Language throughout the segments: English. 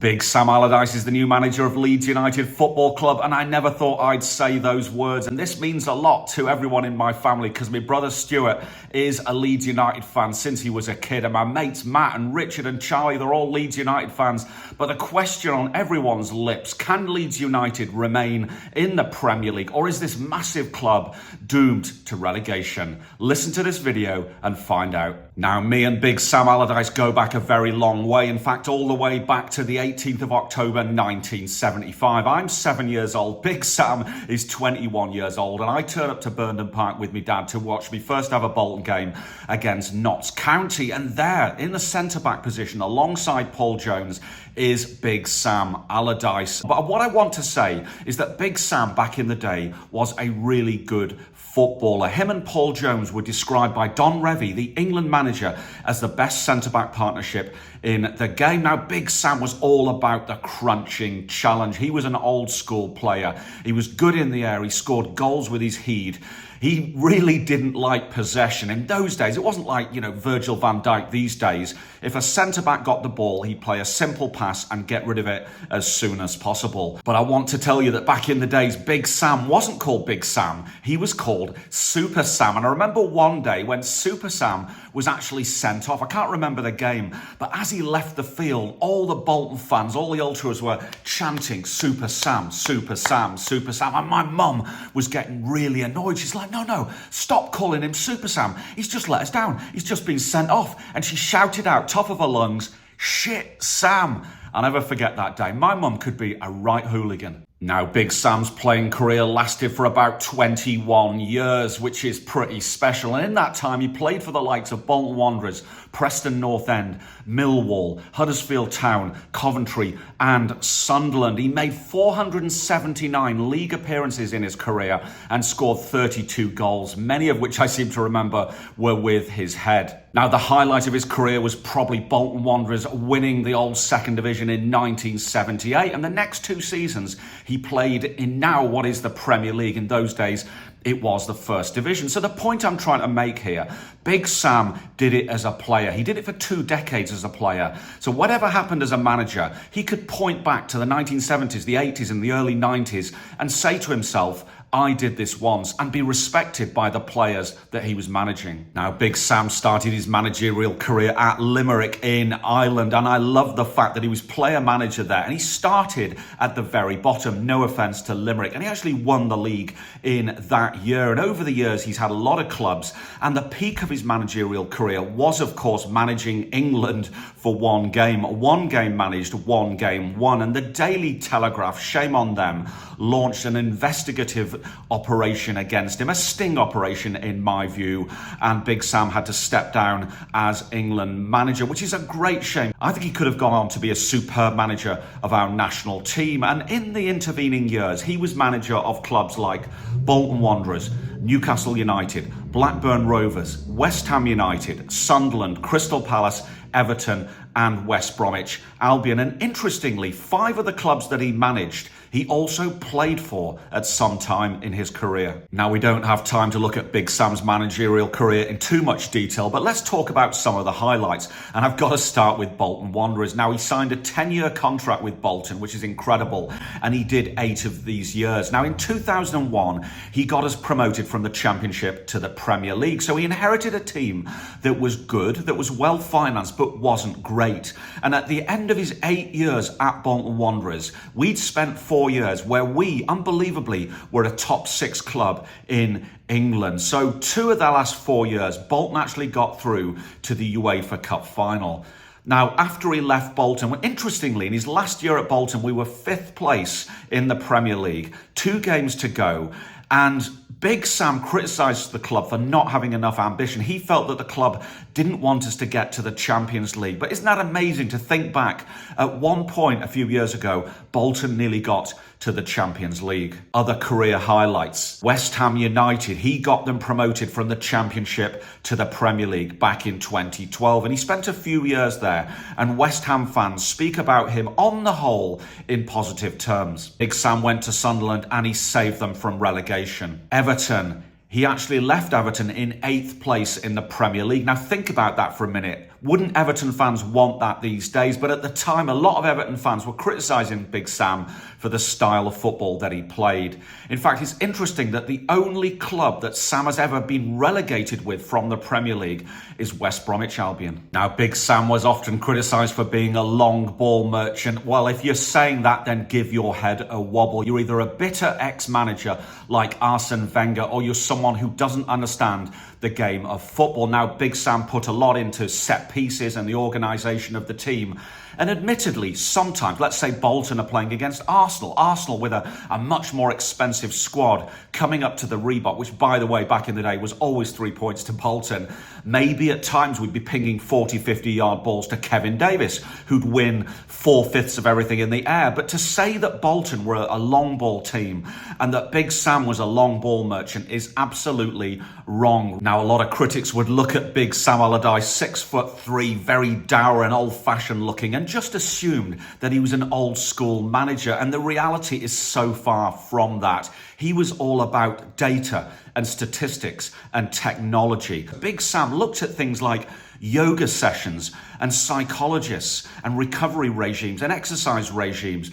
Big Sam Allardyce is the new manager of Leeds United Football Club, and I never thought I'd say those words. And this means a lot to everyone in my family because my brother Stuart is a Leeds United fan since he was a kid. And my mates Matt and Richard and Charlie, they're all Leeds United fans. But the question on everyone's lips, can Leeds United remain in the Premier League, or is this massive club doomed to relegation? Listen to this video and find out. Now, me and Big Sam Allardyce go back a very long way. In fact, all the way back to the 18th of October 1975. I'm 7 years old. Big Sam is 21 years old, and I turn up to Burnham Park with my dad to watch me first ever Bolton game against Notts County. And there, in the centre-back position, alongside Paul Jones, is Big Sam Allardyce. But what I want to say is that Big Sam, back in the day, was a really good footballer. Him and Paul Jones were described by Don Revie, the England manager, as the best centre-back partnership in the game. Now, Big Sam was all about the crunching challenge. He was an old school player. He was good in the air. He scored goals with his head. He really didn't like possession. In those days, it wasn't like, Virgil van Dijk these days. If a centre-back got the ball, he'd play a simple pass and get rid of it as soon as possible. But I want to tell you that back in the days, Big Sam wasn't called Big Sam. He was called Super Sam. And I remember one day when Super Sam was actually sent off. I can't remember the game, but as he left the field, all the Bolton fans, all the ultras were chanting, Super Sam, Super Sam, Super Sam. And my mum was getting really annoyed. She's like, no, stop calling him Super Sam. He's just let us down. He's just been sent off. And she shouted out, top of her lungs, shit, Sam. I'll never forget that day. My mum could be a right hooligan. Now, Big Sam's playing career lasted for about 21 years, which is pretty special. And in that time, he played for the likes of Bolton Wanderers, Preston North End, Millwall, Huddersfield Town, Coventry, and Sunderland. He made 479 league appearances in his career and scored 32 goals, many of which I seem to remember were with his head. Now, the highlight of his career was probably Bolton Wanderers winning the old second division in 1978. And the next two seasons, he played in now what is the Premier League. In those days, it was the first division. So the point I'm trying to make here, Big Sam did it as a player. He did it for 2 decades as a player. So whatever happened as a manager, he could point back to the 1970s, the 80s, and the early 90s and say to himself, I did this once, and be respected by the players that he was managing. Now, Big Sam started his managerial career at Limerick in Ireland, and I love the fact that he was player manager there, and he started at the very bottom, no offence to Limerick, and he actually won the league in that year. And over the years, he's had a lot of clubs, and the peak of his managerial career was, of course, managing England for one game. One game managed, one game won, and the Daily Telegraph, shame on them, launched an investigative operation against him, a sting operation in my view, and Big Sam had to step down as England manager, which is a great shame. I think he could have gone on to be a superb manager of our national team, and in the intervening years he was manager of clubs like Bolton Wanderers, Newcastle United, Blackburn Rovers, West Ham United, Sunderland, Crystal Palace, Everton and West Bromwich Albion. And interestingly, 5 of the clubs that he managed he also played for at some time in his career. Now, we don't have time to look at Big Sam's managerial career in too much detail, but let's talk about some of the highlights. And I've got to start with Bolton Wanderers. Now, he signed a 10-year contract with Bolton, which is incredible, and he did 8 of these years. Now, in 2001, he got us promoted from the Championship to the Premier League. So he inherited a team that was good, that was well-financed, but wasn't great. And at the end of his 8 years at Bolton Wanderers, we'd spent 4 years where we, unbelievably, were a top 6 club in England. So 2 of the last 4 years, Bolton actually got through to the UEFA Cup final. Now, after he left Bolton, interestingly, in his last year at Bolton, we were 5th place in the Premier League, 2 games to go. And Big Sam criticised the club for not having enough ambition. He felt that the club didn't want us to get to the Champions League. But isn't that amazing to think back? At one point a few years ago, Bolton nearly got to the Champions League. Other career highlights. West Ham United, he got them promoted from the Championship to the Premier League back in 2012. And he spent a few years there. And West Ham fans speak about him on the whole in positive terms. Big Sam went to Sunderland and he saved them from relegation. Everton, he actually left Everton in 8th place in the Premier League. Now think about that for a minute. Wouldn't Everton fans want that these days? But at the time, a lot of Everton fans were criticising Big Sam for the style of football that he played. In fact, it's interesting that the only club that Sam has ever been relegated with from the Premier League is West Bromwich Albion. Now, Big Sam was often criticised for being a long ball merchant. Well, if you're saying that, then give your head a wobble. You're either a bitter ex-manager like Arsene Wenger, or you're someone who doesn't understand the game of football. Now, Big Sam put a lot into set pieces and the organisation of the team. And admittedly, sometimes, let's say Bolton are playing against Arsenal with a much more expensive squad coming up to the Reebok, which, by the way, back in the day was always 3 points to Bolton. Maybe at times we'd be pinging 40, 50-yard balls to Kevin Davis, who'd win 4/5 of everything in the air. But to say that Bolton were a long ball team and that Big Sam was a long ball merchant is absolutely wrong. Now, a lot of critics would look at Big Sam Allardyce, 6'3", very dour and old-fashioned looking, and just assumed that he was an old school manager. And the reality is so far from that. He was all about data and statistics and technology. Big Sam looked at things like yoga sessions and psychologists and recovery regimes and exercise regimes,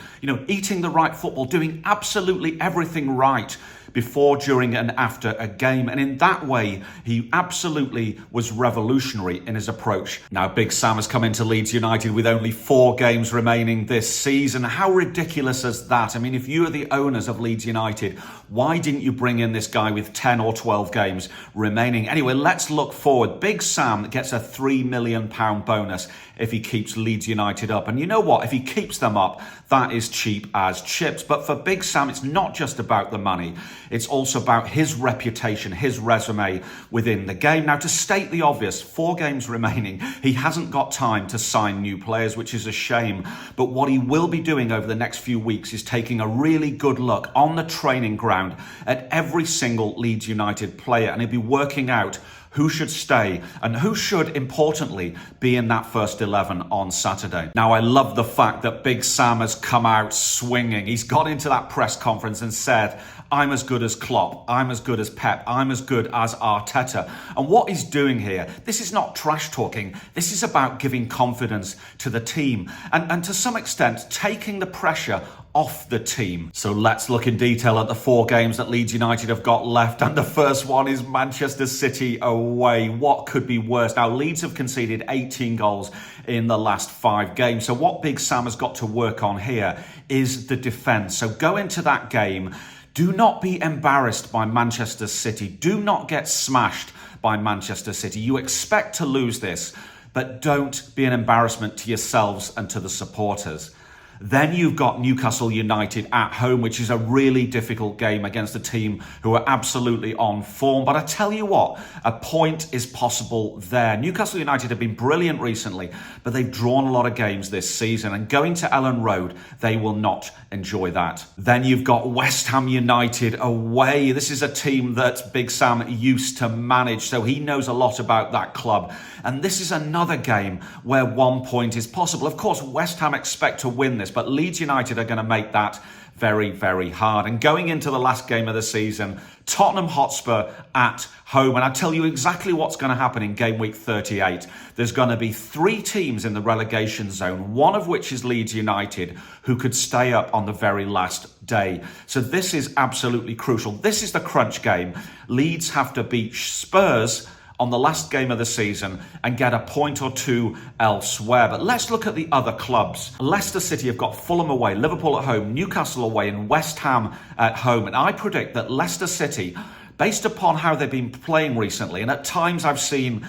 eating the right football, doing absolutely everything right before, during and after a game. And in that way, he absolutely was revolutionary in his approach. Now, Big Sam has come into Leeds United with only 4 games remaining this season. How ridiculous is that? I mean, if you are the owners of Leeds United, why didn't you bring in this guy with 10 or 12 games remaining? Anyway, let's look forward. Big Sam gets a £3 million bonus if he keeps Leeds United up. And you know what? If he keeps them up, that is cheap as chips. But for Big Sam, it's not just about the money. It's also about his reputation, his resume within the game. Now, to state the obvious, 4 games remaining, he hasn't got time to sign new players, which is a shame. But what he will be doing over the next few weeks is taking a really good look on the training ground at every single Leeds United player, and he'll be working out who should stay and who should, importantly, be in that first 11 on Saturday. Now, I love the fact that Big Sam has come out swinging. He's got into that press conference and said, I'm as good as Klopp, I'm as good as Pep, I'm as good as Arteta. And what he's doing here, this is not trash talking, this is about giving confidence to the team and to some extent taking the pressure off the team. So let's look in detail at the 4 games that Leeds United have got left. And the first one is Manchester City away. What could be worse? Now, Leeds have conceded 18 goals in the last 5 games. So what Big Sam has got to work on here is the defence. So go into that game. Do not be embarrassed by Manchester City. Do not get smashed by Manchester City. You expect to lose this, but don't be an embarrassment to yourselves and to the supporters. Then you've got Newcastle United at home, which is a really difficult game against a team who are absolutely on form. But I tell you what, a point is possible there. Newcastle United have been brilliant recently, but they've drawn a lot of games this season. And going to Ellen Road, they will not enjoy that. Then you've got West Ham United away. This is a team that Big Sam used to manage, so he knows a lot about that club. And this is another game where 1 point is possible. Of course, West Ham expect to win this, but Leeds United are going to make that very, very hard. And going into the last game of the season, Tottenham Hotspur at home. And I tell you exactly what's going to happen in game week 38. There's going to be 3 teams in the relegation zone, one of which is Leeds United, who could stay up on the very last day. So this is absolutely crucial. This is the crunch game. Leeds have to beat Spurs on the last game of the season and get a point or 2 elsewhere. But let's look at the other clubs. Leicester City have got Fulham away, Liverpool at home, Newcastle away, and West Ham at home. And I predict that Leicester City, based upon how they've been playing recently, and at times I've seen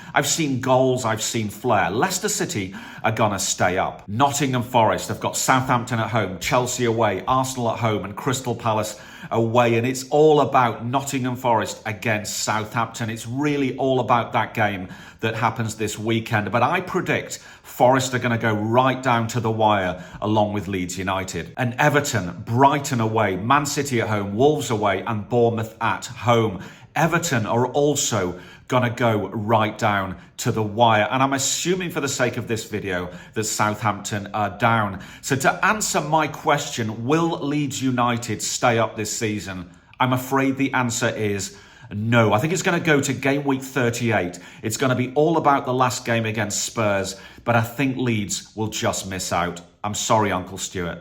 goals, I've seen flair, Leicester City are going to stay up. Nottingham Forest have got Southampton at home, Chelsea away, Arsenal at home, and Crystal Palace away. And it's all about Nottingham Forest against Southampton. It's really all about that game that happens this weekend. But I predict Forest are going to go right down to the wire along with Leeds United. And Everton, Brighton away, Man City at home, Wolves away, and Bournemouth at home. Everton are also going to go right down to the wire. And I'm assuming for the sake of this video that Southampton are down. So to answer my question, will Leeds United stay up this season? I'm afraid the answer is No, I think it's going to go to game week 38. It's going to be all about the last game against Spurs, but I think Leeds will just miss out. I'm sorry, Uncle Stuart.